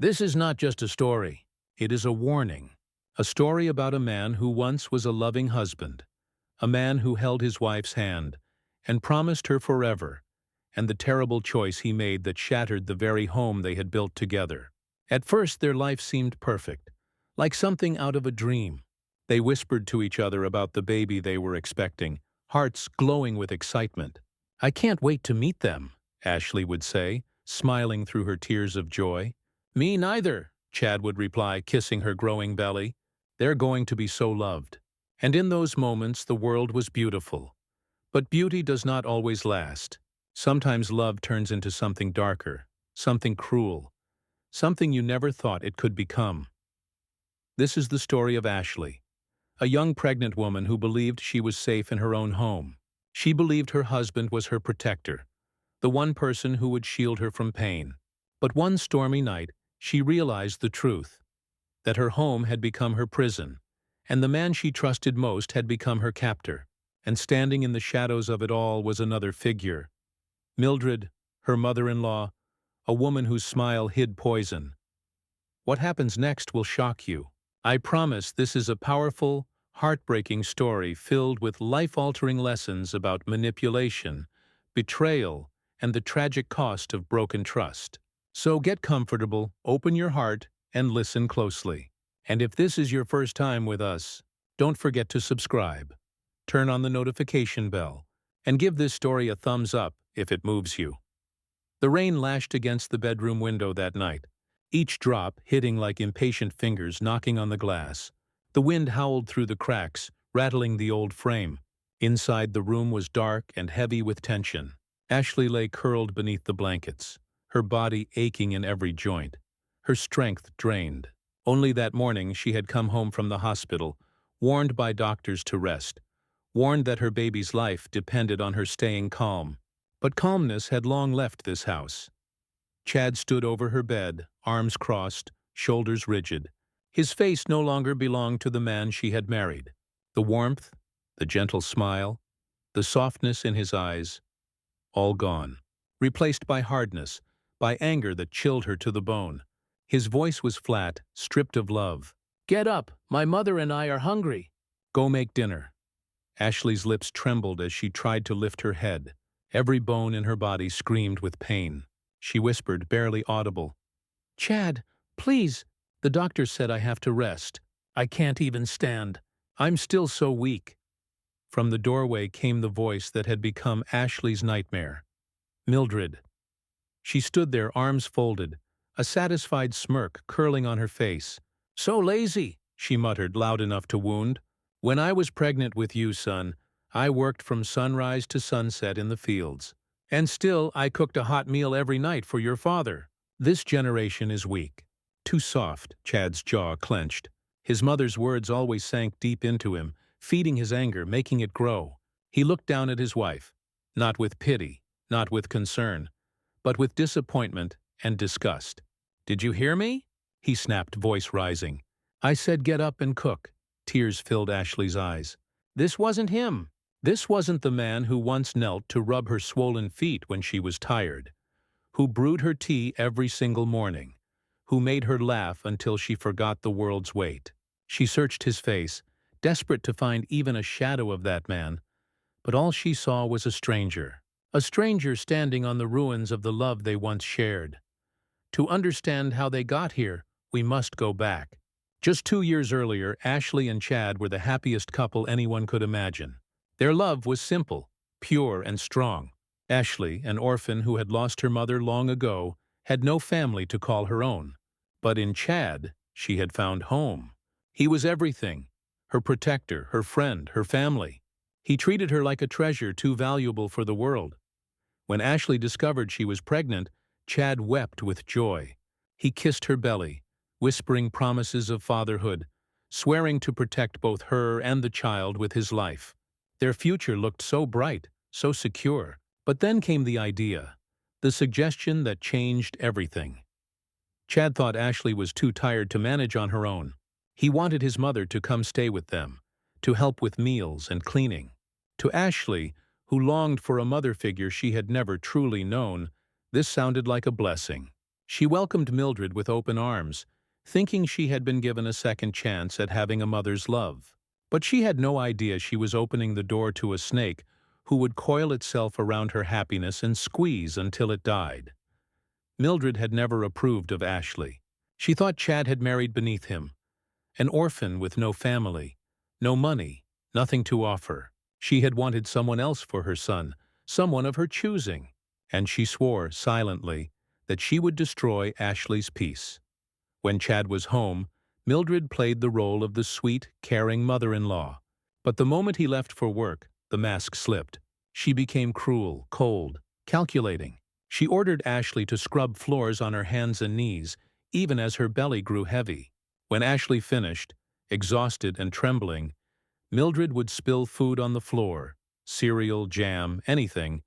This is not just a story. It is a warning. A story about a man who once was a loving husband, a man who held his wife's hand and promised her forever, and the terrible choice he made that shattered the very home they had built together. At first, their life seemed perfect, like something out of a dream. They whispered to each other about the baby they were expecting, hearts glowing with excitement. "I can't wait to meet them," Ashley would say, smiling through her tears of joy. "Me neither," Chad would reply, kissing her growing belly. "They're going to be so loved." And in those moments, the world was beautiful. But beauty does not always last. Sometimes love turns into something darker, something cruel, something you never thought it could become. This is the story of Ashley, a young pregnant woman who believed she was safe in her own home. She believed her husband was her protector, the one person who would shield her from pain. But one stormy night, she realized the truth, that her home had become her prison, and the man she trusted most had become her captor. And standing in the shadows of it all was another figure. Mildred, her mother-in-law, a woman whose smile hid poison. What happens next will shock you. I promise this is a powerful, heartbreaking story filled with life-altering lessons about manipulation, betrayal, and the tragic cost of broken trust. So get comfortable, open your heart, and listen closely. And if this is your first time with us, don't forget to subscribe, turn on the notification bell, and give this story a thumbs up if it moves you. The rain lashed against the bedroom window that night, each drop hitting like impatient fingers knocking on the glass. The wind howled through the cracks, rattling the old frame. Inside, the room was dark and heavy with tension. Ashley lay curled beneath the blankets, her body aching in every joint, her strength drained. Only that morning she had come home from the hospital, warned by doctors to rest, warned that her baby's life depended on her staying calm. But calmness had long left this house. Chad stood over her bed, arms crossed, shoulders rigid. His face no longer belonged to the man she had married. The warmth, the gentle smile, the softness in his eyes, all gone, replaced by hardness, by anger that chilled her to the bone. His voice was flat, stripped of love. "Get up, my mother and I are hungry." "Go make dinner." Ashley's lips trembled as she tried to lift her head. Every bone in her body screamed with pain. She whispered, barely audible, "Chad, please. The doctor said I have to rest. I can't even stand. I'm still so weak." From the doorway came the voice that had become Ashley's nightmare. "Mildred." She stood there, arms folded, a satisfied smirk curling on her face. "So lazy," she muttered, loud enough to wound. "When I was pregnant with you, son, I worked from sunrise to sunset in the fields. And still, I cooked a hot meal every night for your father. This generation is weak. Too soft." Chad's jaw clenched. His mother's words always sank deep into him, feeding his anger, making it grow. He looked down at his wife, not with pity, not with concern, but with disappointment and disgust. "Did you hear me?" he snapped, voice rising. "I said get up and cook." Tears filled Ashley's eyes. This wasn't him. This wasn't the man who once knelt to rub her swollen feet when she was tired, who brewed her tea every single morning, who made her laugh until she forgot the world's weight. She searched his face, desperate to find even a shadow of that man, but all she saw was a stranger standing on the ruins of the love they once shared. To understand how they got here, we must go back. Just 2 years earlier, Ashley and Chad were the happiest couple anyone could imagine. Their love was simple, pure, and strong. Ashley, an orphan who had lost her mother long ago, had no family to call her own. But in Chad, she had found home. He was everything, her protector, her friend, her family. He treated her like a treasure too valuable for the world. When Ashley discovered she was pregnant, Chad wept with joy. He kissed her belly, whispering promises of fatherhood, swearing to protect both her and the child with his life. Their future looked so bright, so secure. But then came the idea, the suggestion that changed everything. Chad thought Ashley was too tired to manage on her own. He wanted his mother to come stay with them, to help with meals and cleaning. To Ashley, who longed for a mother figure she had never truly known, this sounded like a blessing. She welcomed Mildred with open arms, thinking she had been given a second chance at having a mother's love. But she had no idea she was opening the door to a snake who would coil itself around her happiness and squeeze until it died. Mildred had never approved of Ashley. She thought Chad had married beneath him, an orphan with no family, no money, nothing to offer. She had wanted someone else for her son, someone of her choosing, and she swore, silently, that she would destroy Ashley's peace. When Chad was home, Mildred played the role of the sweet, caring mother-in-law. But the moment he left for work, the mask slipped. She became cruel, cold, calculating. She ordered Ashley to scrub floors on her hands and knees, even as her belly grew heavy. When Ashley finished, exhausted and trembling, Mildred would spill food on the floor, cereal, jam, anything,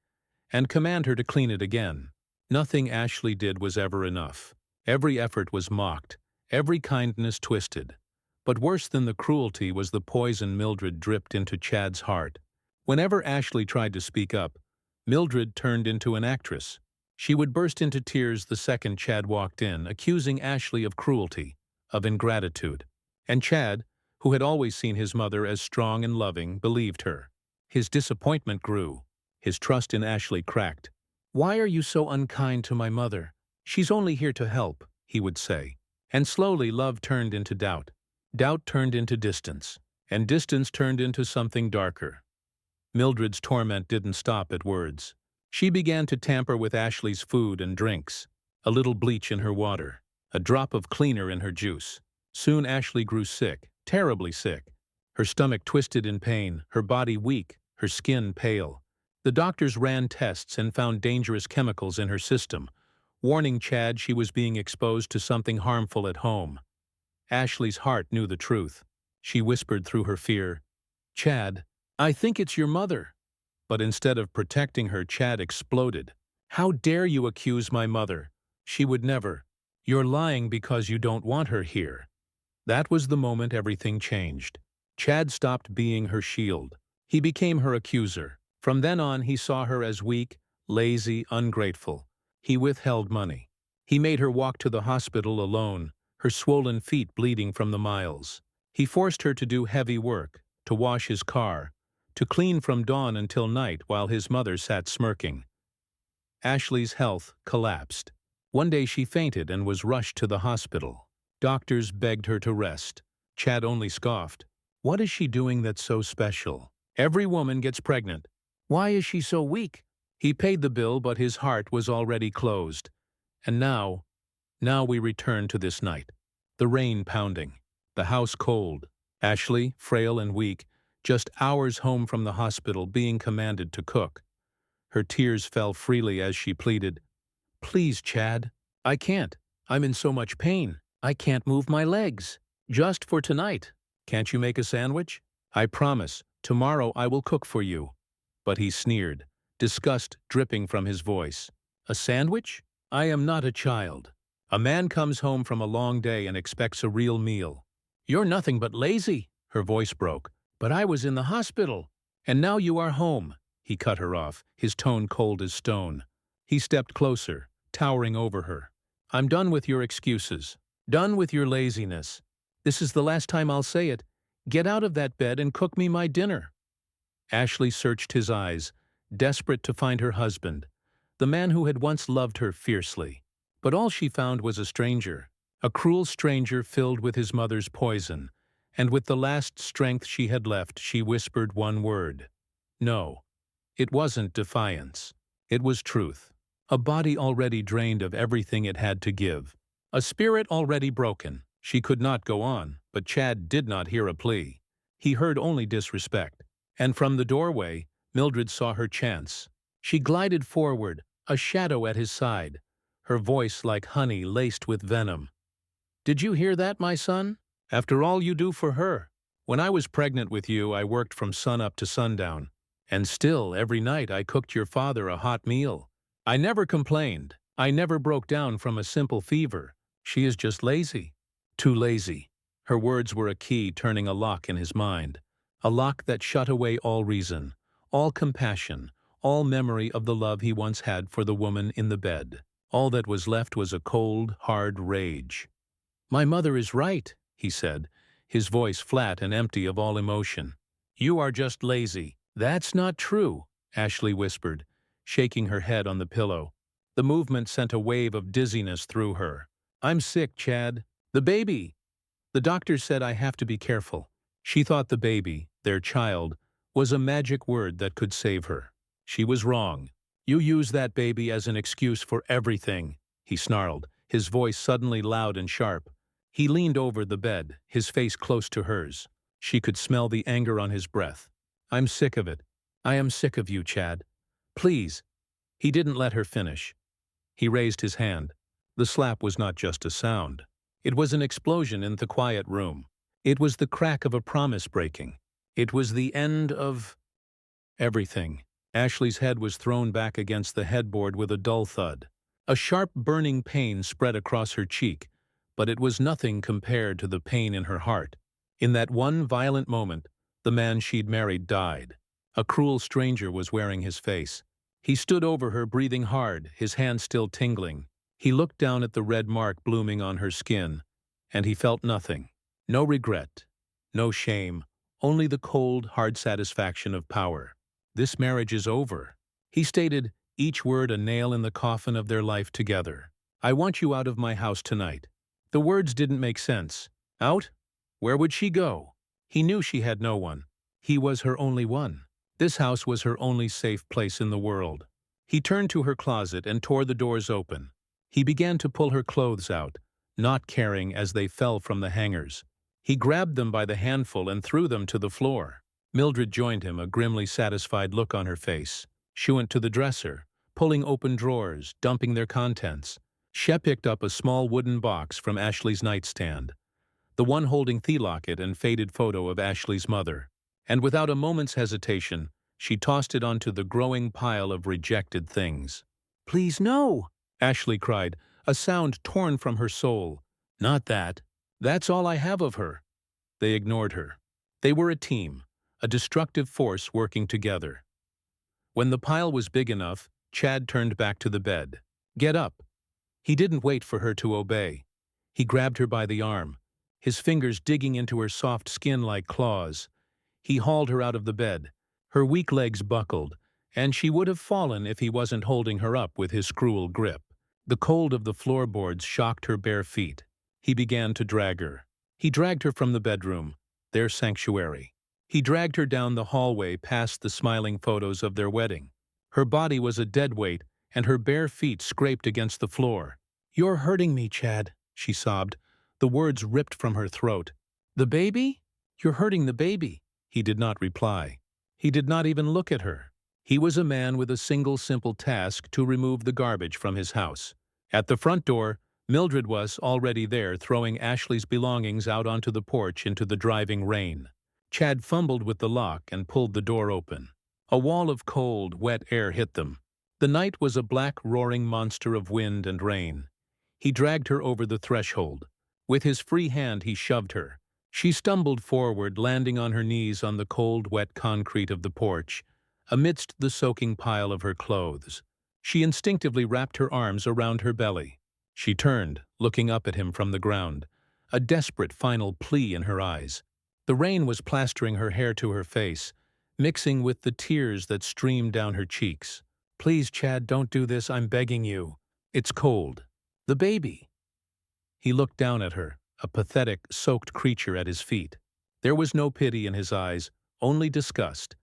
and command her to clean it again. Nothing Ashley did was ever enough. Every effort was mocked, every kindness twisted. But worse than the cruelty was the poison Mildred dripped into Chad's heart. Whenever Ashley tried to speak up, Mildred turned into an actress. She would burst into tears the second Chad walked in, accusing Ashley of cruelty, of ingratitude. And Chad, who had always seen his mother as strong and loving, believed her. His disappointment grew. His trust in Ashley cracked. "Why are you so unkind to my mother? She's only here to help," he would say. And slowly love turned into doubt. Doubt turned into distance. And distance turned into something darker. Mildred's torment didn't stop at words. She began to tamper with Ashley's food and drinks. A little bleach in her water. A drop of cleaner in her juice. Soon Ashley grew sick, terribly sick. Her stomach twisted in pain, her body weak, her skin pale. The doctors ran tests and found dangerous chemicals in her system, warning Chad she was being exposed to something harmful at home. Ashley's heart knew the truth. She whispered through her fear, "Chad, I think it's your mother." But instead of protecting her, Chad exploded. "How dare you accuse my mother? She would never. You're lying because you don't want her here." That was the moment everything changed. Chad stopped being her shield. He became her accuser. From then on, he saw her as weak, lazy, ungrateful. He withheld money. He made her walk to the hospital alone, her swollen feet bleeding from the miles. He forced her to do heavy work, to wash his car, to clean from dawn until night while his mother sat smirking. Ashley's health collapsed. One day she fainted and was rushed to the hospital. Doctors begged her to rest. Chad only scoffed. "What is she doing that's so special? Every woman gets pregnant. Why is she so weak?" He paid the bill, but his heart was already closed. And now we return to this night. The rain pounding. The house cold. Ashley, frail and weak, just hours home from the hospital, being commanded to cook. Her tears fell freely as she pleaded, "Please, Chad. I can't. I'm in so much pain. I can't move my legs. Just for tonight. Can't you make a sandwich? I promise, tomorrow I will cook for you." But he sneered, disgust dripping from his voice. "A sandwich? I am not a child. A man comes home from a long day and expects a real meal." "You're nothing but lazy," her voice broke. "But I was in the hospital. And now you are home." He cut her off, his tone cold as stone. He stepped closer, towering over her. "I'm done with your excuses. Done with your laziness. This is the last time I'll say it. Get out of that bed and cook me my dinner." Ashley searched his eyes, desperate to find her husband, the man who had once loved her fiercely. But all she found was a stranger, a cruel stranger filled with his mother's poison, and with the last strength she had left, she whispered one word. No. It wasn't defiance. It was truth. A body already drained of everything it had to give. A spirit already broken. She could not go on, but Chad did not hear a plea. He heard only disrespect. And from the doorway, Mildred saw her chance. She glided forward, a shadow at his side, her voice like honey laced with venom. "Did you hear that, my son? After all you do for her. When I was pregnant with you, I worked from sunup to sundown. And still, every night I cooked your father a hot meal. I never complained. I never broke down from a simple fever. She is just lazy. Too lazy." Her words were a key turning a lock in his mind. A lock that shut away all reason, all compassion, all memory of the love he once had for the woman in the bed. All that was left was a cold, hard rage. "My mother is right," he said, his voice flat and empty of all emotion. "You are just lazy." "That's not true," Ashley whispered, shaking her head on the pillow. The movement sent a wave of dizziness through her. "I'm sick, Chad. The baby! The doctor said I have to be careful." She thought the baby, their child, was a magic word that could save her. She was wrong. "You use that baby as an excuse for everything," he snarled, his voice suddenly loud and sharp. He leaned over the bed, his face close to hers. She could smell the anger on his breath. "I'm sick of it. I am sick of you, Chad. Please." He didn't let her finish. He raised his hand. The slap was not just a sound. It was an explosion in the quiet room. It was the crack of a promise breaking. It was the end of everything. Ashley's head was thrown back against the headboard with a dull thud. A sharp, burning pain spread across her cheek, but it was nothing compared to the pain in her heart. In that one violent moment, the man she'd married died. A cruel stranger was wearing his face. He stood over her, breathing hard, his hand still tingling. He looked down at the red mark blooming on her skin, and he felt nothing. No regret, no shame, only the cold, hard satisfaction of power. "This marriage is over," he stated, each word a nail in the coffin of their life together. "I want you out of my house tonight." The words didn't make sense. Out? Where would she go? He knew she had no one. He was her only one. This house was her only safe place in the world. He turned to her closet and tore the doors open. He began to pull her clothes out, not caring as they fell from the hangers. He grabbed them by the handful and threw them to the floor. Mildred joined him, a grimly satisfied look on her face. She went to the dresser, pulling open drawers, dumping their contents. She picked up a small wooden box from Ashley's nightstand, the one holding the locket and faded photo of Ashley's mother. And without a moment's hesitation, she tossed it onto the growing pile of rejected things. "Please, no!" Ashley cried, a sound torn from her soul. "Not that. That's all I have of her." They ignored her. They were a team, a destructive force working together. When the pile was big enough, Chad turned back to the bed. "Get up." He didn't wait for her to obey. He grabbed her by the arm, his fingers digging into her soft skin like claws. He hauled her out of the bed. Her weak legs buckled, and she would have fallen if he wasn't holding her up with his cruel grip. The cold of the floorboards shocked her bare feet. He began to drag her. He dragged her from the bedroom, their sanctuary. He dragged her down the hallway past the smiling photos of their wedding. Her body was a dead weight, and her bare feet scraped against the floor. "You're hurting me, Chad," she sobbed, the words ripped from her throat. "The baby? You're hurting the baby." He did not reply. He did not even look at her. He was a man with a single simple task: to remove the garbage from his house. At the front door, Mildred was already there, throwing Ashley's belongings out onto the porch into the driving rain. Chad fumbled with the lock and pulled the door open. A wall of cold, wet air hit them. The night was a black, roaring monster of wind and rain. He dragged her over the threshold. With his free hand he shoved her. She stumbled forward, landing on her knees on the cold, wet concrete of the porch, amidst the soaking pile of her clothes. She instinctively wrapped her arms around her belly. She turned, looking up at him from the ground, a desperate final plea in her eyes. The rain was plastering her hair to her face, mixing with the tears that streamed down her cheeks. "Please, Chad, don't do this, I'm begging you. It's cold. The baby." He looked down at her, a pathetic, soaked creature at his feet. There was no pity in his eyes, only disgust.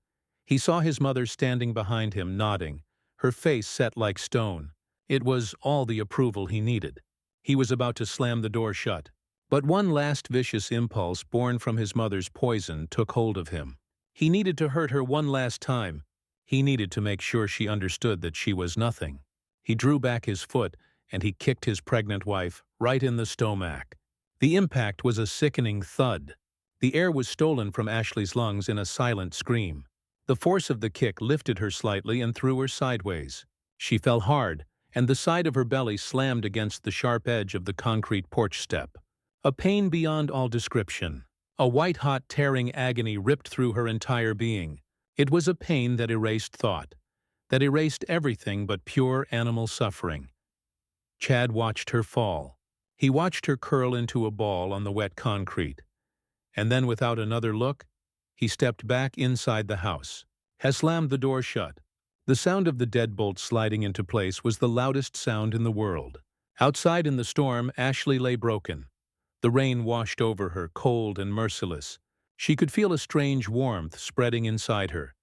He saw his mother standing behind him, nodding, her face set like stone. It was all the approval he needed. He was about to slam the door shut. But one last vicious impulse born from his mother's poison took hold of him. He needed to hurt her one last time. He needed to make sure she understood that she was nothing. He drew back his foot, and he kicked his pregnant wife right in the stomach. The impact was a sickening thud. The air was stolen from Ashley's lungs in a silent scream. The force of the kick lifted her slightly and threw her sideways. She fell hard, and the side of her belly slammed against the sharp edge of the concrete porch step. A pain beyond all description. A white-hot tearing agony ripped through her entire being. It was a pain that erased thought, that erased everything but pure animal suffering. Chad watched her fall. He watched her curl into a ball on the wet concrete. And then, without another look, he stepped back inside the house, has slammed the door shut. The sound of the deadbolt sliding into place was the loudest sound in the world. Outside in the storm, Ashley lay broken. The rain washed over her, cold and merciless. She could feel a strange warmth spreading inside her,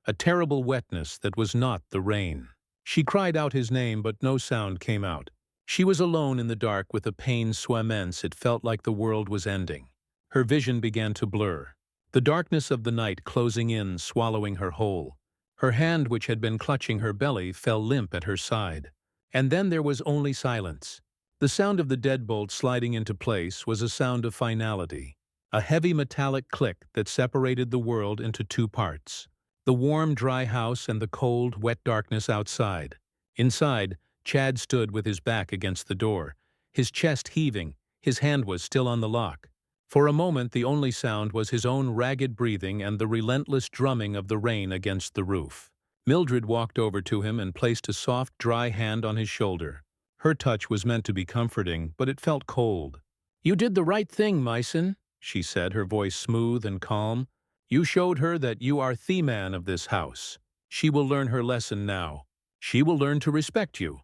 a terrible wetness that was not the rain. She cried out his name, but no sound came out. She was alone in the dark with a pain so immense it felt like the world was ending. Her vision began to blur, the darkness of the night closing in, swallowing her whole. Her hand, which had been clutching her belly, fell limp at her side. And then there was only silence. The sound of the deadbolt sliding into place was a sound of finality, a heavy metallic click that separated the world into two parts: the warm, dry house and the cold, wet darkness outside. Inside, Chad stood with his back against the door, his chest heaving, his hand was still on the lock. For a moment the only sound was his own ragged breathing and the relentless drumming of the rain against the roof. Mildred walked over to him and placed a soft, dry hand on his shoulder. Her touch was meant to be comforting, but it felt cold. "You did the right thing, Myson," she said, her voice smooth and calm. "You showed her that you are the man of this house. She will learn her lesson now. She will learn to respect you."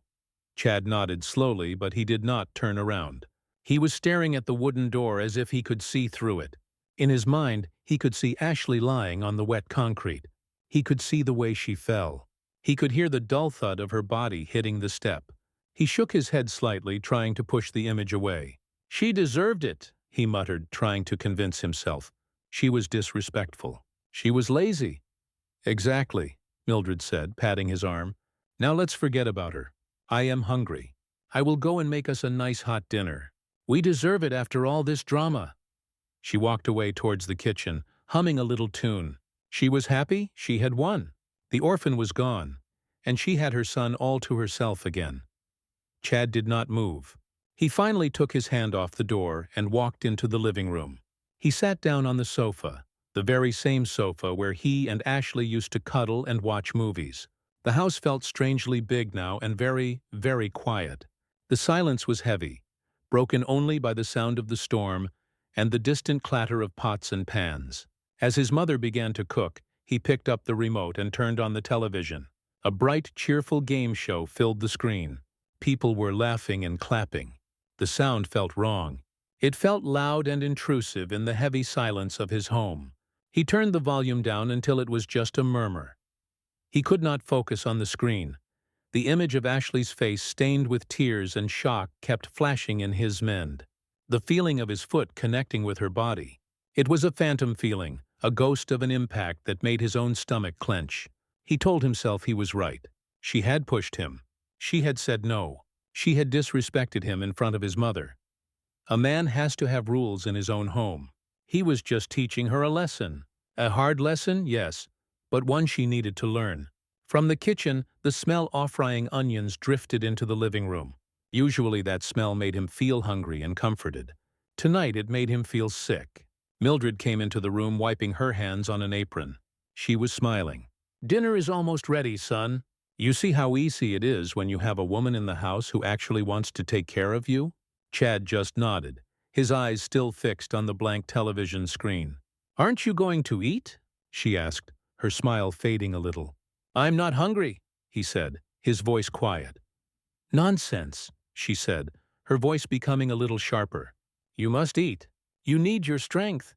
Chad nodded slowly, but he did not turn around. He was staring at the wooden door as if he could see through it. In his mind, he could see Ashley lying on the wet concrete. He could see the way she fell. He could hear the dull thud of her body hitting the step. He shook his head slightly, trying to push the image away. "She deserved it," he muttered, trying to convince himself. "She was disrespectful. She was lazy." "Exactly," Mildred said, patting his arm. "Now let's forget about her. I am hungry. I will go and make us a nice hot dinner. We deserve it after all this drama." She walked away towards the kitchen, humming a little tune. She was happy. She had won. The orphan was gone, and she had her son all to herself again. Chad did not move. He finally took his hand off the door and walked into the living room. He sat down on the sofa, the very same sofa where he and Ashley used to cuddle and watch movies. The house felt strangely big now and very, very quiet. The silence was heavy, broken only by the sound of the storm and the distant clatter of pots and pans. As his mother began to cook, he picked up the remote and turned on the television. A bright, cheerful game show filled the screen. People were laughing and clapping. The sound felt wrong. It felt loud and intrusive in the heavy silence of his home. He turned the volume down until it was just a murmur. He could not focus on the screen. The image of Ashley's face, stained with tears and shock, kept flashing in his mind. The feeling of his foot connecting with her body. It was a phantom feeling, a ghost of an impact that made his own stomach clench. He told himself he was right. She had pushed him. She had said no. She had disrespected him in front of his mother. A man has to have rules in his own home. He was just teaching her a lesson. A hard lesson, yes, but one she needed to learn. From the kitchen, the smell of frying onions drifted into the living room. Usually that smell made him feel hungry and comforted. Tonight it made him feel sick. Mildred came into the room, wiping her hands on an apron. She was smiling. "Dinner is almost ready, son. You see how easy it is when you have a woman in the house who actually wants to take care of you?" Chad just nodded, his eyes still fixed on the blank television screen. "Aren't you going to eat?" she asked, her smile fading a little. "I'm not hungry," he said, his voice quiet. "Nonsense," she said, her voice becoming a little sharper. "You must eat. You need your strength."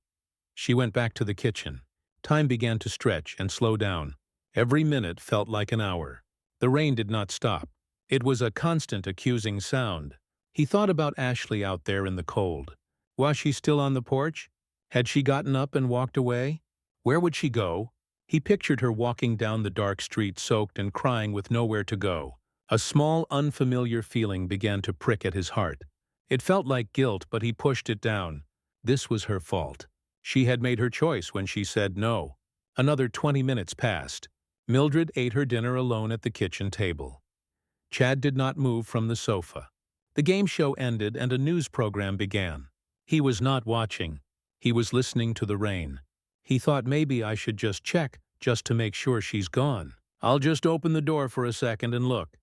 She went back to the kitchen. Time began to stretch and slow down. Every minute felt like an hour. The rain did not stop. It was a constant accusing sound. He thought about Ashley out there in the cold. Was she still on the porch? Had she gotten up and walked away? Where would she go? He pictured her walking down the dark street, soaked and crying with nowhere to go. A small, unfamiliar feeling began to prick at his heart. It felt like guilt, but he pushed it down. This was her fault. She had made her choice when she said no. Another 20 minutes passed. Mildred ate her dinner alone at the kitchen table. Chad did not move from the sofa. The game show ended and a news program began. He was not watching. He was listening to the rain. He thought, maybe I should just check, just to make sure she's gone. I'll just open the door for a second and look.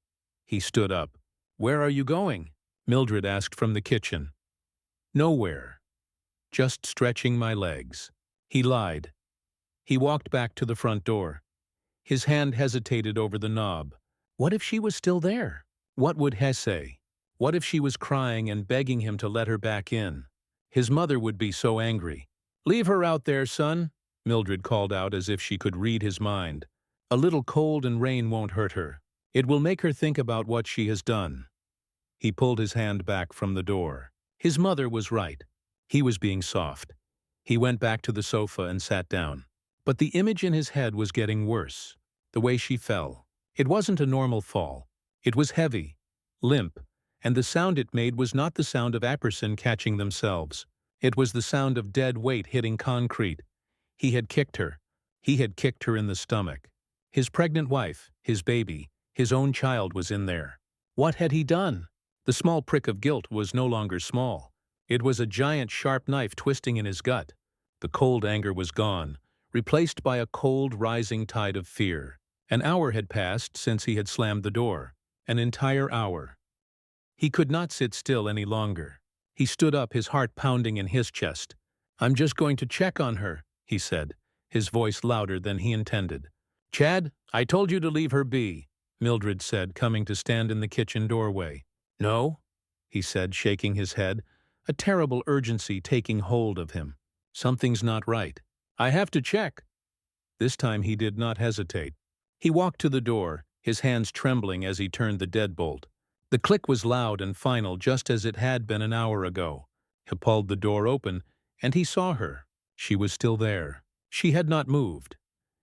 He stood up. "Where are you going?" Mildred asked from the kitchen. "Nowhere. Just stretching my legs." He lied. He walked back to the front door. His hand hesitated over the knob. What if she was still there? What would Hess say? What if she was crying and begging him to let her back in? His mother would be so angry. "Leave her out there, son," Mildred called out as if she could read his mind. "A little cold and rain won't hurt her. It will make her think about what she has done." He pulled his hand back from the door. His mother was right. He was being soft. He went back to the sofa and sat down. But the image in his head was getting worse. The way she fell. It wasn't a normal fall. It was heavy, limp, and the sound it made was not the sound of Apperson catching themselves. It was the sound of dead weight hitting concrete. He had kicked her. He had kicked her in the stomach. His pregnant wife, his baby, his own child was in there. What had he done? The small prick of guilt was no longer small. It was a giant sharp knife twisting in his gut. The cold anger was gone, replaced by a cold rising tide of fear. An hour had passed since he had slammed the door. An entire hour. He could not sit still any longer. He stood up, his heart pounding in his chest. "I'm just going to check on her," he said, his voice louder than he intended. "Chad, I told you to leave her be," Mildred said, coming to stand in the kitchen doorway. "No," he said, shaking his head, a terrible urgency taking hold of him. "Something's not right. I have to check." This time he did not hesitate. He walked to the door, his hands trembling as he turned the deadbolt. The click was loud and final, just as it had been an hour ago. He pulled the door open, and he saw her. She was still there. She had not moved.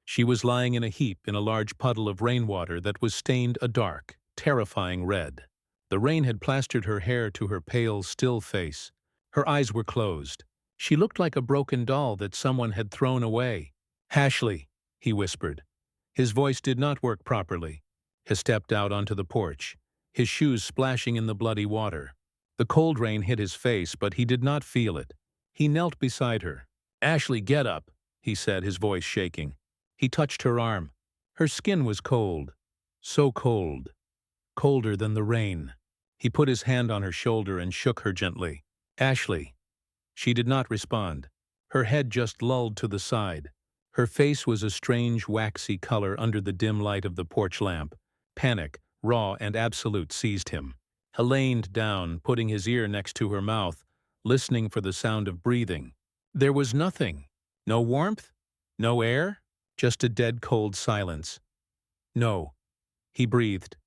She was lying in a heap in a large puddle of rainwater that was stained a dark, terrifying red. The rain had plastered her hair to her pale, still face. Her eyes were closed. She looked like a broken doll that someone had thrown away. "Ashley," he whispered. His voice did not work properly. He stepped out onto the porch, his shoes splashing in the bloody water. The cold rain hit his face, but he did not feel it. He knelt beside her. "Ashley, get up," he said, his voice shaking. He touched her arm. Her skin was cold. So cold. Colder than the rain. He put his hand on her shoulder and shook her gently. "Ashley." She did not respond. Her head just lolled to the side. Her face was a strange, waxy color under the dim light of the porch lamp. Panic, raw and absolute, seized him. He leaned down, putting his ear next to her mouth, listening for the sound of breathing. There was nothing. No warmth? No air? Just a dead cold silence. "No," he breathed.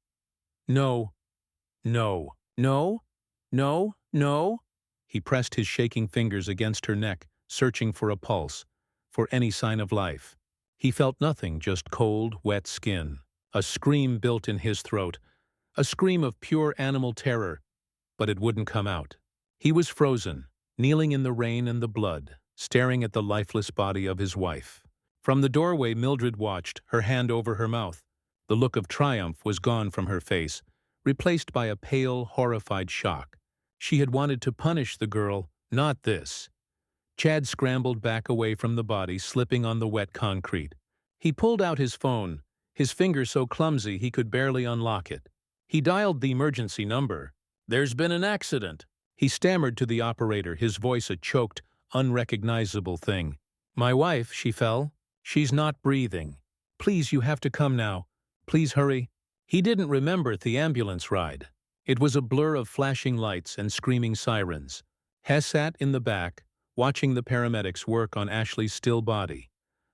"No. No. No. No. No." He pressed his shaking fingers against her neck, searching for a pulse, for any sign of life. He felt nothing, just cold, wet skin. A scream built in his throat, a scream of pure animal terror, but it wouldn't come out. He was frozen, kneeling in the rain and the blood, staring at the lifeless body of his wife. From the doorway, Mildred watched, her hand over her mouth. The look of triumph was gone from her face, replaced by a pale, horrified shock. She had wanted to punish the girl, not this. Chad scrambled back away from the body, slipping on the wet concrete. He pulled out his phone, his finger so clumsy he could barely unlock it. He dialed the emergency number. "There's been an accident." He stammered to the operator, his voice a choked, unrecognizable thing. "My wife, she fell. She's not breathing. Please, you have to come now. Please hurry." He didn't remember the ambulance ride. It was a blur of flashing lights and screaming sirens. Hess sat in the back, watching the paramedics work on Ashley's still body.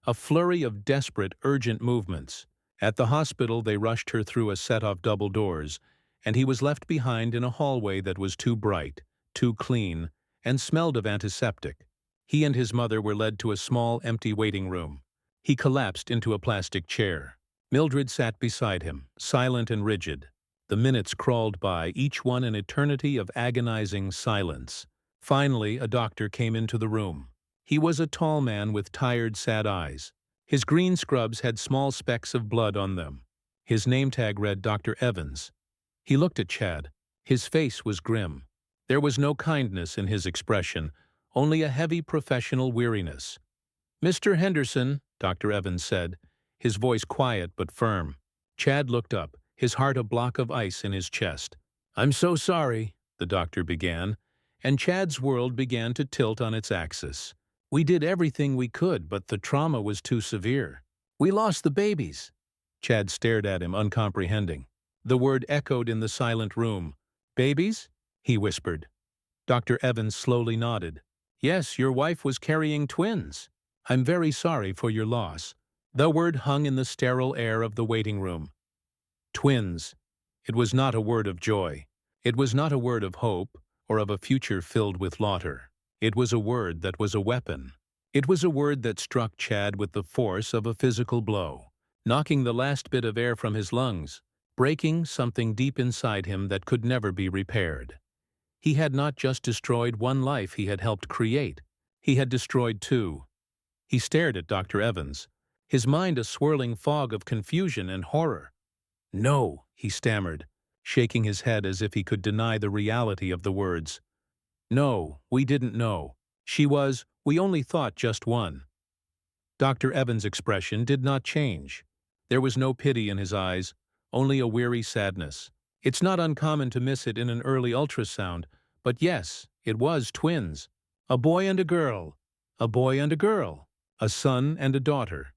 A flurry of desperate, urgent movements. At the hospital, they rushed her through a set of double doors, and he was left behind in a hallway that was too bright, too clean, and smelled of antiseptic. He and his mother were led to a small, empty waiting room. He collapsed into a plastic chair. Mildred sat beside him, silent and rigid. The minutes crawled by, each one an eternity of agonizing silence. Finally, a doctor came into the room. He was a tall man with tired, sad eyes. His green scrubs had small specks of blood on them. His name tag read Dr. Evans. He looked at Chad. His face was grim. There was no kindness in his expression, only a heavy professional weariness. "Mr. Henderson," Dr. Evans said, his voice quiet but firm. Chad looked up, his heart a block of ice in his chest. "I'm so sorry," the doctor began, and Chad's world began to tilt on its axis. "We did everything we could, but the trauma was too severe. We lost the babies." Chad stared at him, uncomprehending. The word echoed in the silent room. "Babies?" he whispered. Dr. Evans slowly nodded. "Yes, your wife was carrying twins. I'm very sorry for your loss." The word hung in the sterile air of the waiting room. Twins. It was not a word of joy. It was not a word of hope or of a future filled with laughter. It was a word that was a weapon. It was a word that struck Chad with the force of a physical blow, knocking the last bit of air from his lungs, breaking something deep inside him that could never be repaired. He had not just destroyed one life he had helped create. He had destroyed two. He stared at Dr. Evans, his mind a swirling fog of confusion and horror. "No," he stammered, shaking his head as if he could deny the reality of the words. "No, we didn't know. We only thought just one." Dr. Evans' expression did not change. There was no pity in his eyes, only a weary sadness. It's not uncommon to miss it in an early ultrasound, but yes, it was twins. A boy and a girl. A boy and a girl. A son and a daughter.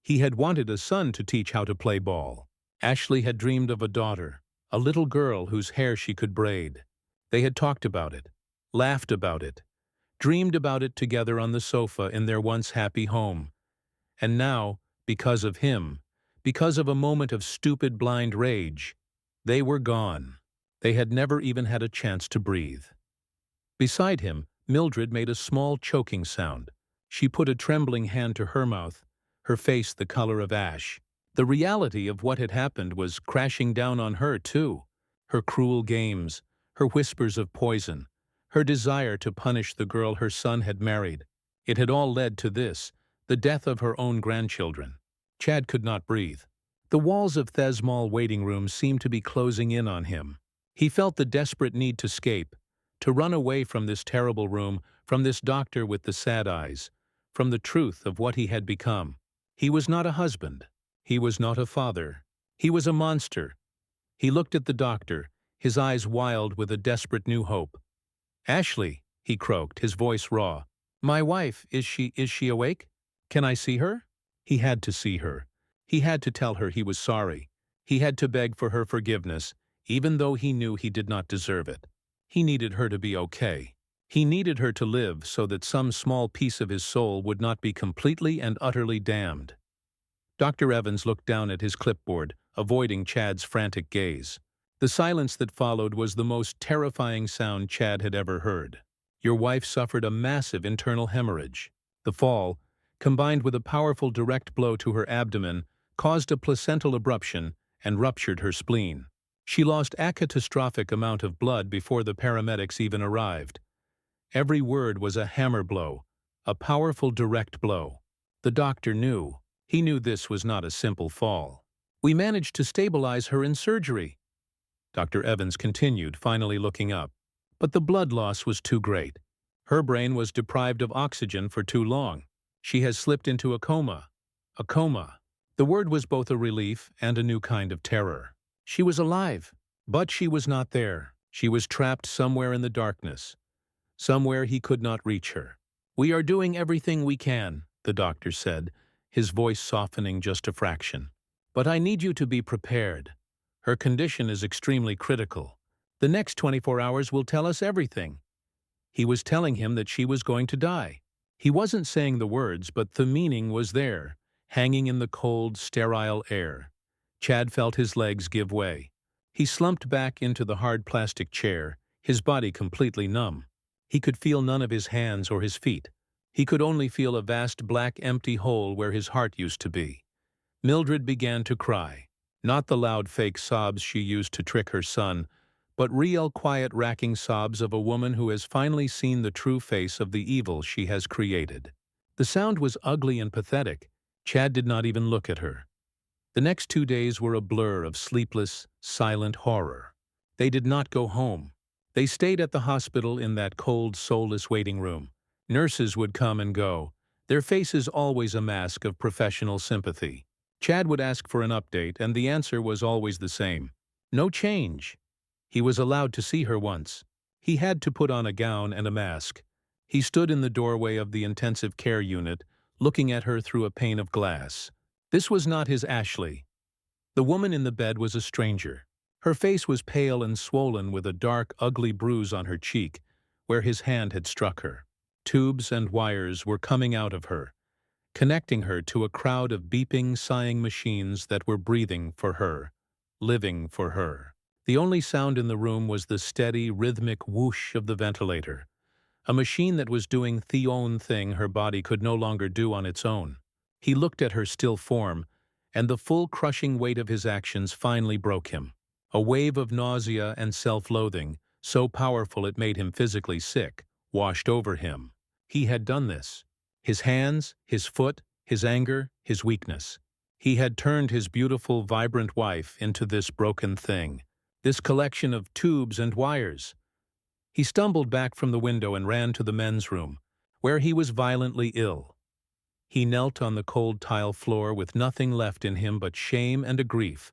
He had wanted a son to teach how to play ball. Ashley had dreamed of a daughter, a little girl whose hair she could braid. They had talked about it, laughed about it, dreamed about it together on the sofa in their once happy home. And now, because of him, because of a moment of stupid blind rage, they were gone. They had never even had a chance to breathe. Beside him, Mildred made a small choking sound. She put a trembling hand to her mouth, her face the color of ash. The reality of what had happened was crashing down on her, too. Her cruel games, her whispers of poison, her desire to punish the girl her son had married. It had all led to this, the death of her own grandchildren. Chad could not breathe. The walls of Thesmol waiting room seemed to be closing in on him. He felt the desperate need to escape, to run away from this terrible room, from this doctor with the sad eyes, from the truth of what he had become. He was not a husband. He was not a father. He was a monster. He looked at the doctor, his eyes wild with a desperate new hope. "Ashley," he croaked, his voice raw. "My wife, is she awake? Can I see her?" He had to see her. He had to tell her he was sorry. He had to beg for her forgiveness, even though he knew he did not deserve it. He needed her to be okay. He needed her to live so that some small piece of his soul would not be completely and utterly damned. Dr. Evans looked down at his clipboard, avoiding Chad's frantic gaze. The silence that followed was the most terrifying sound Chad had ever heard. "Your wife suffered a massive internal hemorrhage. The fall, combined with a powerful direct blow to her abdomen, caused a placental abruption and ruptured her spleen. She lost a catastrophic amount of blood before the paramedics even arrived." Every word was a hammer blow, a powerful direct blow. The doctor knew. He knew this was not a simple fall. "We managed to stabilize her in surgery," Dr. Evans continued, finally looking up. "But the blood loss was too great. Her brain was deprived of oxygen for too long. She has slipped into a coma." A coma. The word was both a relief and a new kind of terror. She was alive, but she was not there. She was trapped somewhere in the darkness, somewhere he could not reach her. "We are doing everything we can," the doctor said, his voice softening just a fraction. "But I need you to be prepared. Her condition is extremely critical. The next 24 hours will tell us everything." He was telling him that she was going to die. He wasn't saying the words, but the meaning was there, hanging in the cold, sterile air. Chad felt his legs give way. He slumped back into the hard plastic chair, his body completely numb. He could feel none of his hands or his feet. He could only feel a vast black empty hole where his heart used to be. Mildred began to cry. Not the loud fake sobs she used to trick her son, but real quiet racking sobs of a woman who has finally seen the true face of the evil she has created. The sound was ugly and pathetic. Chad did not even look at her. The next 2 days were a blur of sleepless, silent horror. They did not go home. They stayed at the hospital in that cold, soulless waiting room. Nurses would come and go, their faces always a mask of professional sympathy. Chad would ask for an update, and the answer was always the same. No change. He was allowed to see her once. He had to put on a gown and a mask. He stood in the doorway of the intensive care unit, looking at her through a pane of glass. This was not his Ashley. The woman in the bed was a stranger. Her face was pale and swollen with a dark, ugly bruise on her cheek, where his hand had struck her. Tubes and wires were coming out of her, connecting her to a crowd of beeping, sighing machines that were breathing for her, living for her. The only sound in the room was the steady, rhythmic whoosh of the ventilator, a machine that was doing the own thing her body could no longer do on its own. He looked at her still form, and the full crushing weight of his actions finally broke him. A wave of nausea and self-loathing, so powerful it made him physically sick, washed over him. He had done this. His hands, his foot, his anger, his weakness. He had turned his beautiful, vibrant wife into this broken thing, this collection of tubes and wires. He stumbled back from the window and ran to the men's room, where he was violently ill. He knelt on the cold tile floor with nothing left in him but shame and a grief,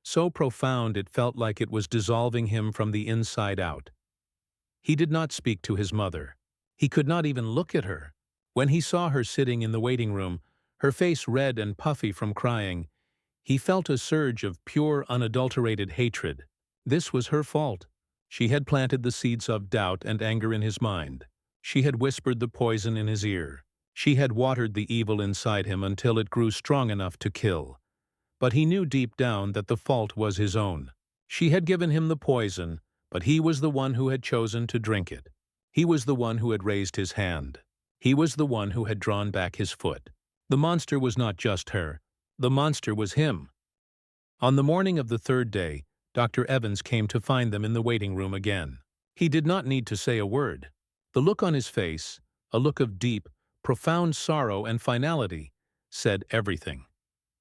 so profound it felt like it was dissolving him from the inside out. He did not speak to his mother. He could not even look at her. When he saw her sitting in the waiting room, her face red and puffy from crying, he felt a surge of pure, unadulterated hatred. This was her fault. She had planted the seeds of doubt and anger in his mind. She had whispered the poison in his ear. She had watered the evil inside him until it grew strong enough to kill. But he knew deep down that the fault was his own. She had given him the poison, but he was the one who had chosen to drink it. He was the one who had raised his hand. He was the one who had drawn back his foot. The monster was not just her. The monster was him. On the morning of the third day, Dr. Evans came to find them in the waiting room again. He did not need to say a word. The look on his face, a look of deep, profound sorrow and finality, said everything.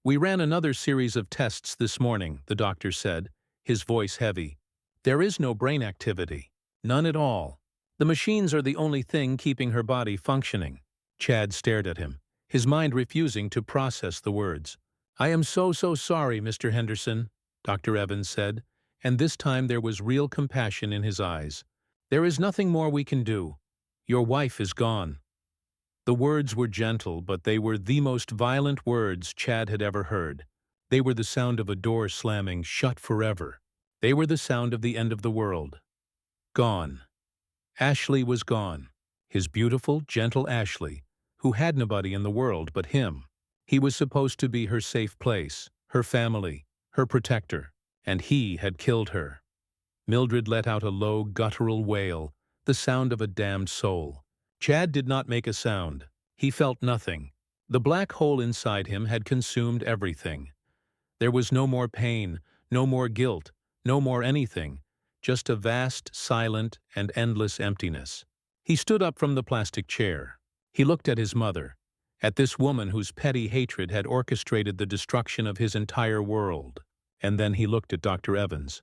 "We ran another series of tests this morning," the doctor said, his voice heavy. "There is no brain activity. None at all. The machines are the only thing keeping her body functioning." Chad stared at him, his mind refusing to process the words. "I am so sorry, Mr. Henderson," Dr. Evans said, and this time there was real compassion in his eyes. "There is nothing more we can do. Your wife is gone." The words were gentle, but they were the most violent words Chad had ever heard. They were the sound of a door slamming shut forever. They were the sound of the end of the world. Gone. Ashley was gone. His beautiful, gentle Ashley, who had nobody in the world but him. He was supposed to be her safe place, her family, her protector, and he had killed her. Mildred let out a low, guttural wail, the sound of a damned soul. Chad did not make a sound. He felt nothing. The black hole inside him had consumed everything. There was no more pain, no more guilt, no more anything, just a vast, silent, and endless emptiness. He stood up from the plastic chair. He looked at his mother, at this woman whose petty hatred had orchestrated the destruction of his entire world. And then he looked at Dr. Evans.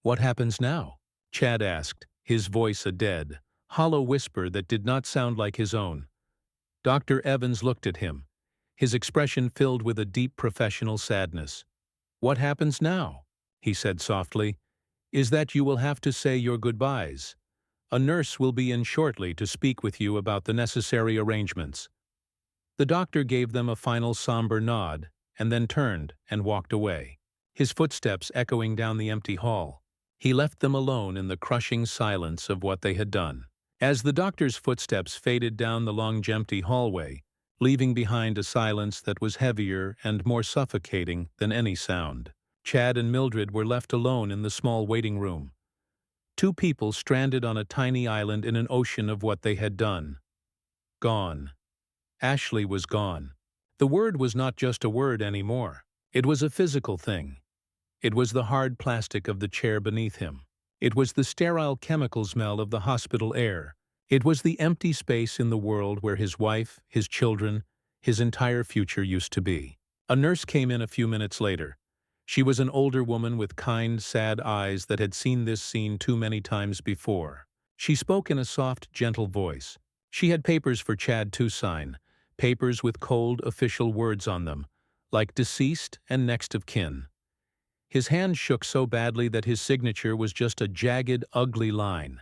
"What happens now?" Chad asked, his voice a dead, hollow whisper that did not sound like his own. Dr. Evans looked at him, his expression filled with a deep professional sadness. "What happens now," he said softly, "is that you will have to say your goodbyes. A nurse will be in shortly to speak with you about the necessary arrangements." The doctor gave them a final somber nod, and then turned and walked away, his footsteps echoing down the empty hall. He left them alone in the crushing silence of what they had done. As the doctor's footsteps faded down the long empty hallway, leaving behind a silence that was heavier and more suffocating than any sound, Chad and Mildred were left alone in the small waiting room. Two people stranded on a tiny island in an ocean of what they had done. Gone. Ashley was gone. The word was not just a word anymore. It was a physical thing. It was the hard plastic of the chair beneath him. It was the sterile chemical smell of the hospital air. It was the empty space in the world where his wife, his children, his entire future used to be. A nurse came in a few minutes later. She was an older woman with kind, sad eyes that had seen this scene too many times before. She spoke in a soft, gentle voice. She had papers for Chad to sign, papers with cold, official words on them, like deceased and next of kin. His hand shook so badly that his signature was just a jagged, ugly line.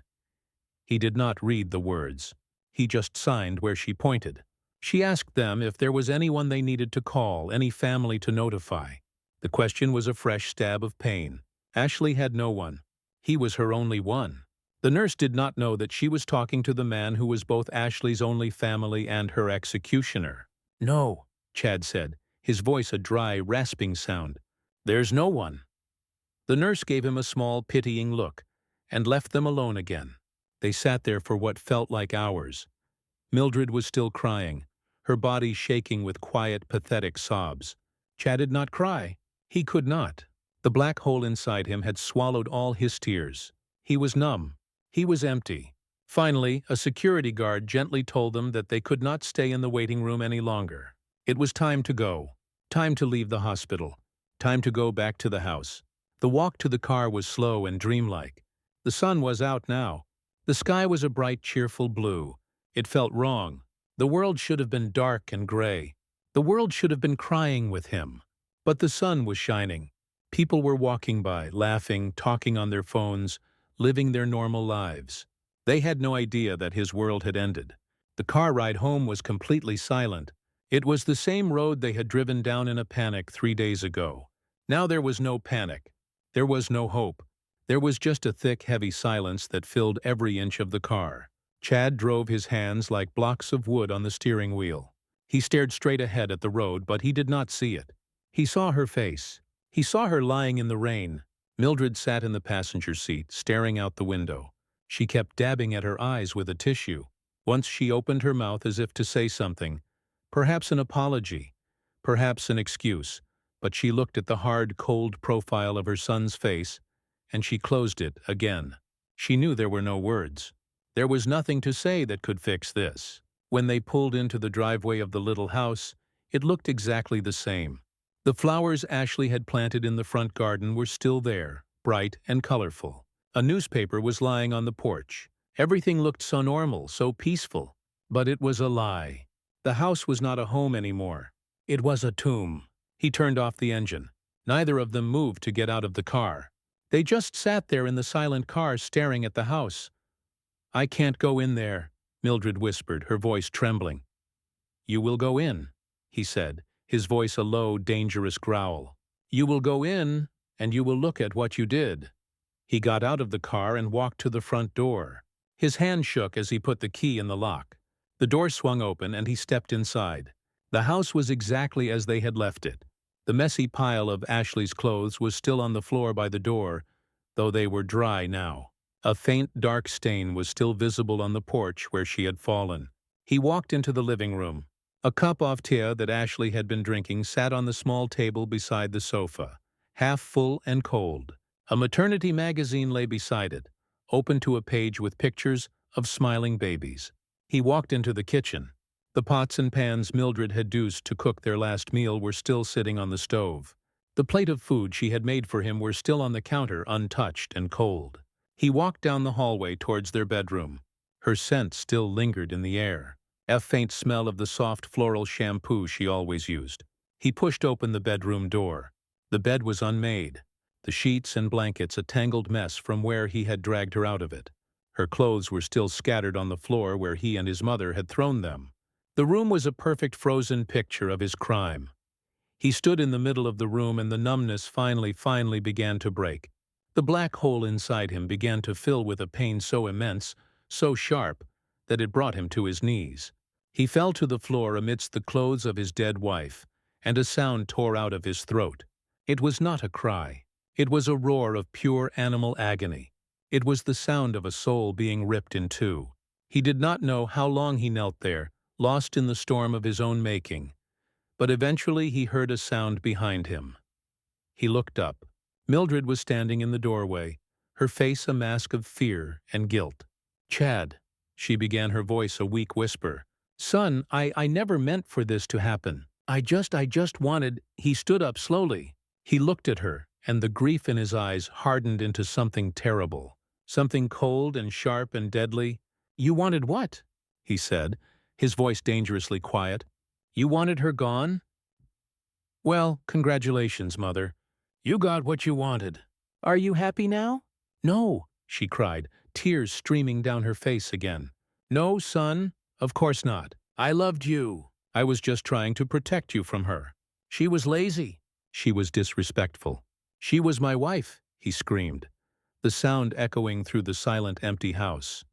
He did not read the words. He just signed where she pointed. She asked them if there was anyone they needed to call, any family to notify. The question was a fresh stab of pain. Ashley had no one. He was her only one. The nurse did not know that she was talking to the man who was both Ashley's only family and her executioner. "No," Chad said, his voice a dry, rasping sound. "There's no one." The nurse gave him a small, pitying look and left them alone again. They sat there for what felt like hours. Mildred was still crying, her body shaking with quiet, pathetic sobs. Chad did not cry. He could not. The black hole inside him had swallowed all his tears. He was numb. He was empty. Finally, a security guard gently told them that they could not stay in the waiting room any longer. It was time to go. Time to leave the hospital. Time to go back to the house. The walk to the car was slow and dreamlike. The sun was out now. The sky was a bright, cheerful blue. It felt wrong. The world should have been dark and gray. The world should have been crying with him. But the sun was shining. People were walking by, laughing, talking on their phones, living their normal lives. They had no idea that his world had ended. The car ride home was completely silent. It was the same road they had driven down in a panic 3 days ago. Now there was no panic. There was no hope. There was just a thick, heavy silence that filled every inch of the car. Chad drove his hands like blocks of wood on the steering wheel. He stared straight ahead at the road, but he did not see it. He saw her face. He saw her lying in the rain. Mildred sat in the passenger seat, staring out the window. She kept dabbing at her eyes with a tissue. Once she opened her mouth as if to say something, perhaps an apology, perhaps an excuse, but she looked at the hard, cold profile of her son's face, and she closed it again. She knew there were no words. There was nothing to say that could fix this. When they pulled into the driveway of the little house, it looked exactly the same. The flowers Ashley had planted in the front garden were still there, bright and colorful. A newspaper was lying on the porch. Everything looked so normal, so peaceful. But it was a lie. The house was not a home anymore. It was a tomb. He turned off the engine. Neither of them moved to get out of the car. They just sat there in the silent car staring at the house. "I can't go in there," Mildred whispered, her voice trembling. "You will go in," he said, his voice a low, dangerous growl. "You will go in, and you will look at what you did." He got out of the car and walked to the front door. His hand shook as he put the key in the lock. The door swung open and he stepped inside. The house was exactly as they had left it. The messy pile of Ashley's clothes was still on the floor by the door, though they were dry now. A faint, dark stain was still visible on the porch where she had fallen. He walked into the living room. A cup of tea that Ashley had been drinking sat on the small table beside the sofa, half full and cold. A maternity magazine lay beside it, open to a page with pictures of smiling babies. He walked into the kitchen. The pots and pans Mildred had used to cook their last meal were still sitting on the stove. The plate of food she had made for him were still on the counter, untouched and cold. He walked down the hallway towards their bedroom. Her scent still lingered in the air, a faint smell of the soft floral shampoo she always used. He pushed open the bedroom door. The bed was unmade, the sheets and blankets a tangled mess from where he had dragged her out of it. Her clothes were still scattered on the floor where he and his mother had thrown them. The room was a perfect frozen picture of his crime. He stood in the middle of the room and the numbness finally began to break. The black hole inside him began to fill with a pain so immense, so sharp, that it brought him to his knees. He fell to the floor amidst the clothes of his dead wife, and a sound tore out of his throat. It was not a cry. It was a roar of pure animal agony. It was the sound of a soul being ripped in two. He did not know how long he knelt there, lost in the storm of his own making. But eventually he heard a sound behind him. He looked up. Mildred was standing in the doorway, her face a mask of fear and guilt. "Chad," she began, her voice a weak whisper. "Son, I never meant for this to happen. I just wanted—" He stood up slowly. He looked at her, and the grief in his eyes hardened into something terrible, something cold and sharp and deadly. "You wanted what?" he said, his voice dangerously quiet. "You wanted her gone? Well, congratulations, Mother. You got what you wanted. Are you happy now? No, she cried, tears streaming down her face again. No, son, of course not. I loved you. I was just trying to protect you from her. She was lazy. She was disrespectful. She was my wife, he screamed, the sound echoing through the silent, empty house.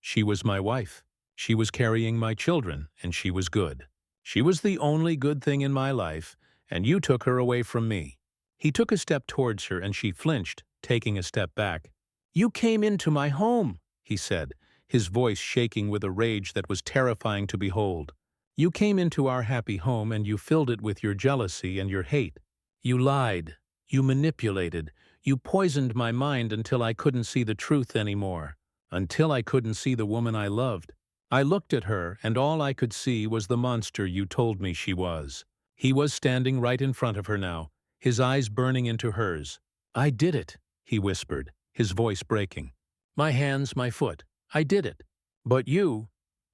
She was my wife. She was carrying my children, and she was good. She was the only good thing in my life, and you took her away from me. He took a step towards her, and she flinched, taking a step back. You came into my home, he said, his voice shaking with a rage that was terrifying to behold. You came into our happy home, and you filled it with your jealousy and your hate. You lied. You manipulated. You poisoned my mind until I couldn't see the truth anymore. Until I couldn't see the woman I loved. I looked at her, and all I could see was the monster you told me she was. He was standing right in front of her now, his eyes burning into hers. I did it, he whispered, his voice breaking. My hands, my foot. I did it. But you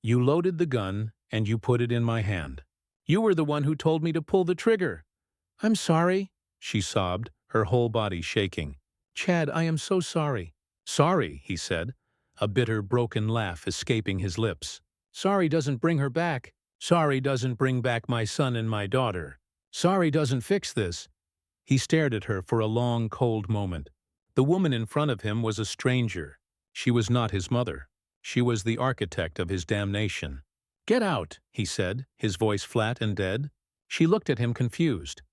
loaded the gun, and you put it in my hand. You were the one who told me to pull the trigger. I'm sorry, she sobbed, her whole body shaking. Chad, I am so sorry. Sorry, he said, a bitter, broken laugh escaping his lips. Sorry doesn't bring her back. Sorry doesn't bring back my son and my daughter. Sorry doesn't fix this. He stared at her for a long, cold moment. The woman in front of him was a stranger. She was not his mother. She was the architect of his damnation. Get out, he said, his voice flat and dead. She looked at him confused.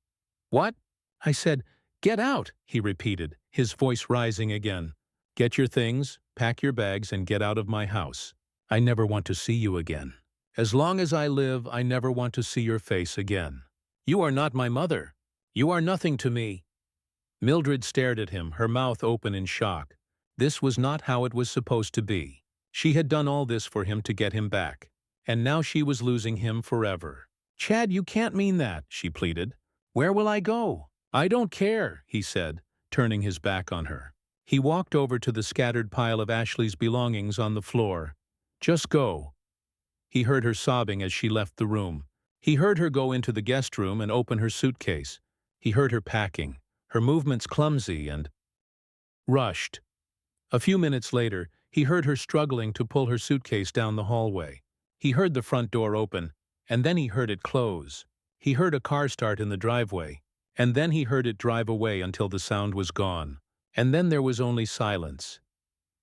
What? I said, get out, he repeated, his voice rising again. Get your things, pack your bags, and get out of my house. I never want to see you again. As long as I live, I never want to see your face again. You are not my mother. You are nothing to me. Mildred stared at him, her mouth open in shock. This was not how it was supposed to be. She had done all this for him to get him back. And now she was losing him forever. Chad, you can't mean that, she pleaded. Where will I go? I don't care, he said, turning his back on her. He walked over to the scattered pile of Ashley's belongings on the floor. Just go. He heard her sobbing as she left the room. He heard her go into the guest room and open her suitcase. He heard her packing, her movements clumsy and rushed. A few minutes later, he heard her struggling to pull her suitcase down the hallway. He heard the front door open, and then he heard it close. He heard a car start in the driveway, and then he heard it drive away until the sound was gone. And then there was only silence.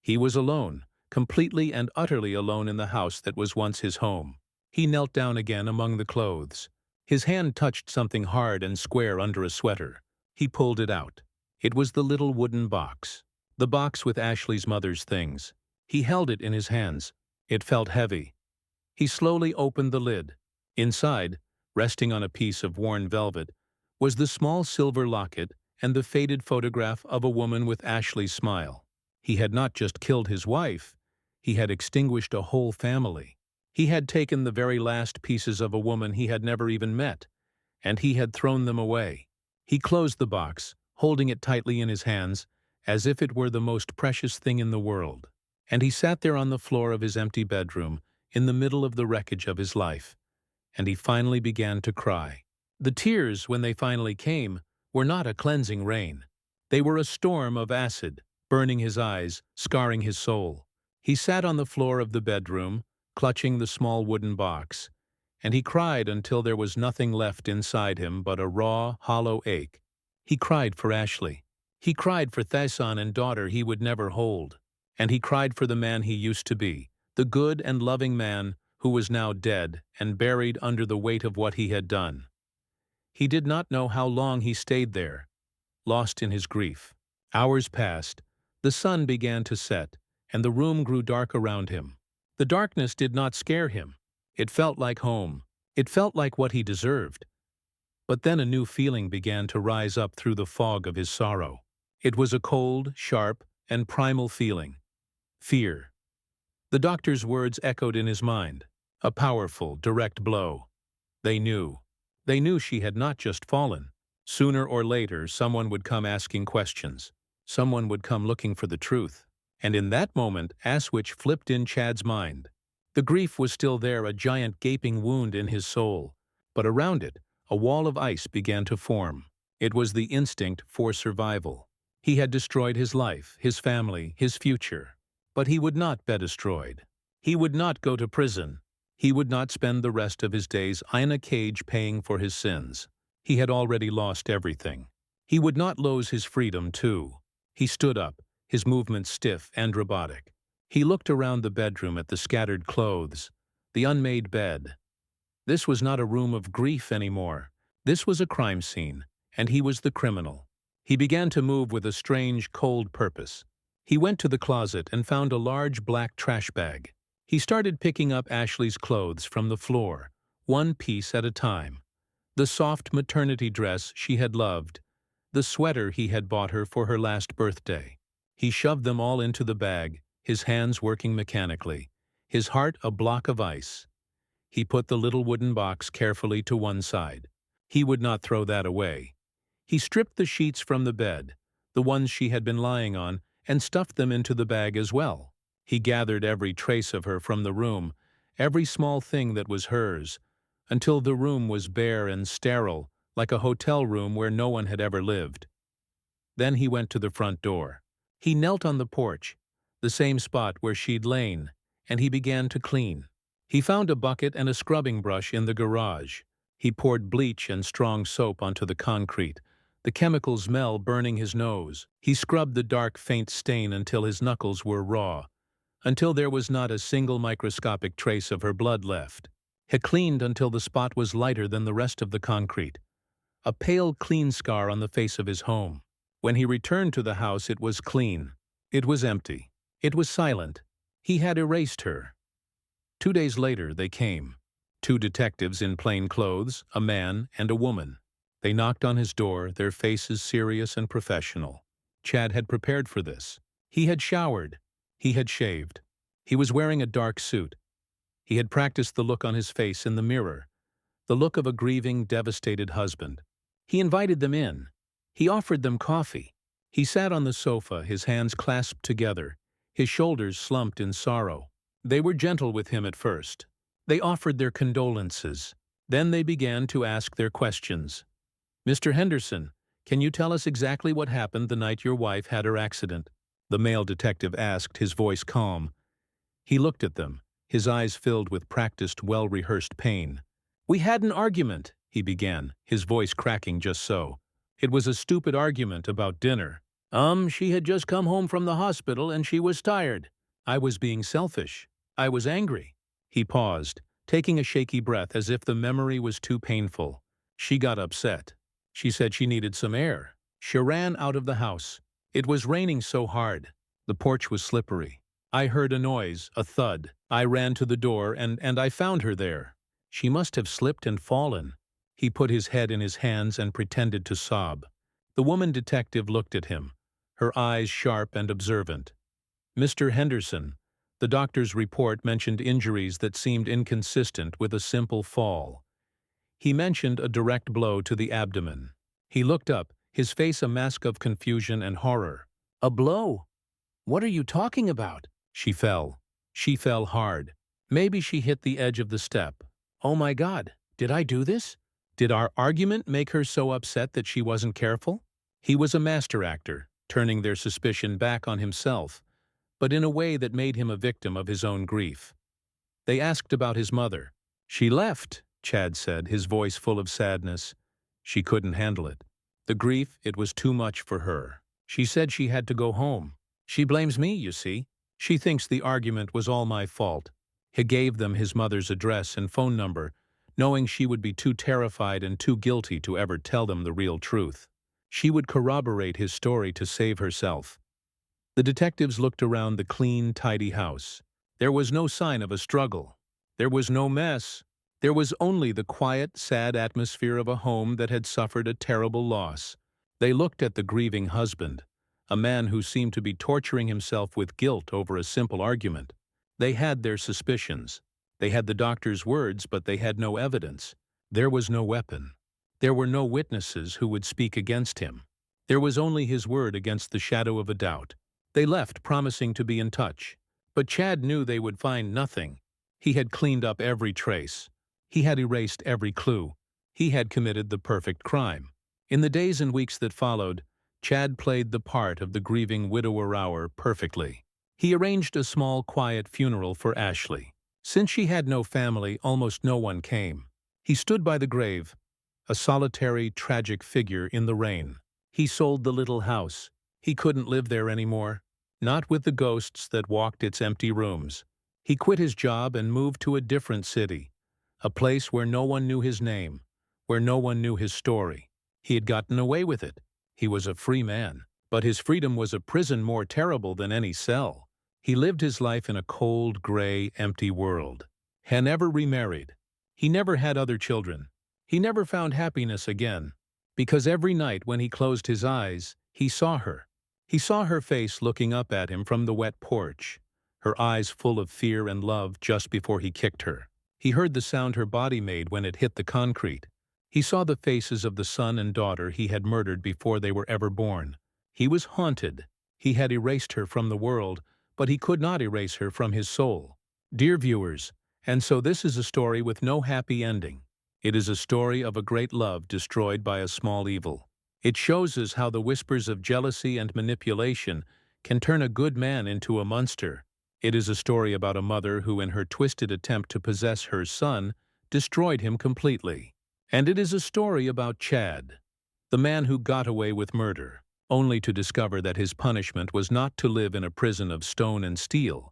He was alone, completely and utterly alone in the house that was once his home. He knelt down again among the clothes. His hand touched something hard and square under a sweater. He pulled it out. It was the little wooden box. The box with Ashley's mother's things. He held it in his hands. It felt heavy. He slowly opened the lid. Inside, resting on a piece of worn velvet, was the small silver locket and the faded photograph of a woman with Ashley's smile. He had not just killed his wife, he had extinguished a whole family. He had taken the very last pieces of a woman he had never even met, and he had thrown them away. He closed the box, holding it tightly in his hands, as if it were the most precious thing in the world. And he sat there on the floor of his empty bedroom, in the middle of the wreckage of his life, and he finally began to cry. The tears, when they finally came, were not a cleansing rain. They were a storm of acid, burning his eyes, scarring his soul. He sat on the floor of the bedroom, clutching the small wooden box, and he cried until there was nothing left inside him but a raw, hollow ache. He cried for Ashley. He cried for the son and daughter he would never hold. And he cried for the man he used to be, the good and loving man who was now dead and buried under the weight of what he had done. He did not know how long he stayed there, lost in his grief. Hours passed, the sun began to set, and the room grew dark around him. The darkness did not scare him. It felt like home. It felt like what he deserved. But then a new feeling began to rise up through the fog of his sorrow. It was a cold, sharp, and primal feeling. Fear. The doctor's words echoed in his mind. A powerful, direct blow. They knew. They knew she had not just fallen. Sooner or later, someone would come asking questions. Someone would come looking for the truth. And in that moment, a switch flipped in Chad's mind. The grief was still there, a giant gaping wound in his soul. But around it, a wall of ice began to form. It was the instinct for survival. He had destroyed his life, his family, his future. But he would not be destroyed. He would not go to prison. He would not spend the rest of his days in a cage paying for his sins. He had already lost everything. He would not lose his freedom, too. He stood up, his movements stiff and robotic. He looked around the bedroom at the scattered clothes, the unmade bed. This was not a room of grief anymore. This was a crime scene, and he was the criminal. He began to move with a strange, cold purpose. He went to the closet and found a large black trash bag. He started picking up Ashley's clothes from the floor, one piece at a time. The soft maternity dress she had loved, the sweater he had bought her for her last birthday. He shoved them all into the bag, his hands working mechanically, his heart a block of ice. He put the little wooden box carefully to one side. He would not throw that away. He stripped the sheets from the bed, the ones she had been lying on, and stuffed them into the bag as well. He gathered every trace of her from the room, every small thing that was hers, until the room was bare and sterile, like a hotel room where no one had ever lived. Then he went to the front door. He knelt on the porch, the same spot where she'd lain, and he began to clean. He found a bucket and a scrubbing brush in the garage. He poured bleach and strong soap onto the concrete, the chemical smell burning his nose. He scrubbed the dark, faint stain until his knuckles were raw, until there was not a single microscopic trace of her blood left. He cleaned until the spot was lighter than the rest of the concrete, a pale, clean scar on the face of his home. When he returned to the house, it was clean. It was empty. It was silent. He had erased her. 2 days later, they came. 2 detectives in plain clothes, a man and a woman. They knocked on his door, their faces serious and professional. Chad had prepared for this. He had showered. He had shaved. He was wearing a dark suit. He had practiced the look on his face in the mirror, the look of a grieving, devastated husband. He invited them in. He offered them coffee. He sat on the sofa, his hands clasped together, his shoulders slumped in sorrow. They were gentle with him at first. They offered their condolences. Then they began to ask their questions. "Mr. Henderson, can you tell us exactly what happened the night your wife had her accident?" The male detective asked, his voice calm. He looked at them, his eyes filled with practiced, well-rehearsed pain. "We had an argument," he began, his voice cracking just so. "It was a stupid argument about dinner. She had just come home from the hospital and she was tired. I was being selfish. I was angry." He paused, taking a shaky breath as if the memory was too painful. "She got upset. She said she needed some air. She ran out of the house. It was raining so hard. The porch was slippery. I heard a noise, a thud. I ran to the door and I found her there. She must have slipped and fallen." He put his head in his hands and pretended to sob. The woman detective looked at him, her eyes sharp and observant. "Mr. Henderson, the doctor's report mentioned injuries that seemed inconsistent with a simple fall. He mentioned a direct blow to the abdomen." He looked up, his face a mask of confusion and horror. "A blow? What are you talking about?" "She fell. She fell hard. Maybe she hit the edge of the step." "Oh my God, did I do this? Did our argument make her so upset that she wasn't careful?" He was a master actor, turning their suspicion back on himself, but in a way that made him a victim of his own grief. They asked about his mother. "She left," Chad said, his voice full of sadness. "She couldn't handle it. The grief, it was too much for her. She said she had to go home. She blames me, you see. She thinks the argument was all my fault." He gave them his mother's address and phone number, knowing she would be too terrified and too guilty to ever tell them the real truth. She would corroborate his story to save herself. The detectives looked around the clean, tidy house. There was no sign of a struggle. There was no mess. There was only the quiet, sad atmosphere of a home that had suffered a terrible loss. They looked at the grieving husband, a man who seemed to be torturing himself with guilt over a simple argument. They had their suspicions. They had the doctor's words, but they had no evidence. There was no weapon. There were no witnesses who would speak against him. There was only his word against the shadow of a doubt. They left, promising to be in touch. But Chad knew they would find nothing. He had cleaned up every trace. He had erased every clue. He had committed the perfect crime. In the days and weeks that followed, Chad played the part of the grieving widower perfectly. He arranged a small, quiet funeral for Ashley. Since she had no family, almost no one came. He stood by the grave, a solitary, tragic figure in the rain. He sold the little house. He couldn't live there anymore, not with the ghosts that walked its empty rooms. He quit his job and moved to a different city, a place where no one knew his name, where no one knew his story. He had gotten away with it. He was a free man, but his freedom was a prison more terrible than any cell. He lived his life in a cold, gray, empty world. He never remarried. He never had other children. He never found happiness again, because every night when he closed his eyes, he saw her. He saw her face looking up at him from the wet porch, her eyes full of fear and love just before he kicked her. He heard the sound her body made when it hit the concrete. He saw the faces of the son and daughter he had murdered before they were ever born. He was haunted. He had erased her from the world, but he could not erase her from his soul. Dear viewers, and so this is a story with no happy ending. It is a story of a great love destroyed by a small evil. It shows us how the whispers of jealousy and manipulation can turn a good man into a monster. It is a story about a mother who, in her twisted attempt to possess her son, destroyed him completely. And it is a story about Chad, the man who got away with murder, only to discover that his punishment was not to live in a prison of stone and steel,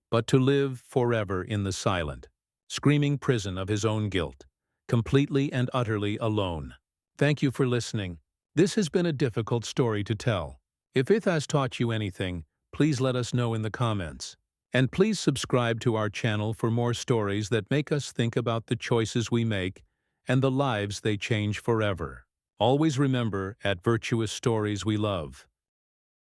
but to live forever in the silent, screaming prison of his own guilt, completely and utterly alone. Thank you for listening. This has been a difficult story to tell. If it has taught you anything, please let us know in the comments. And please subscribe to our channel for more stories that make us think about the choices we make and the lives they change forever. Always remember, at Virtuous Stories we love,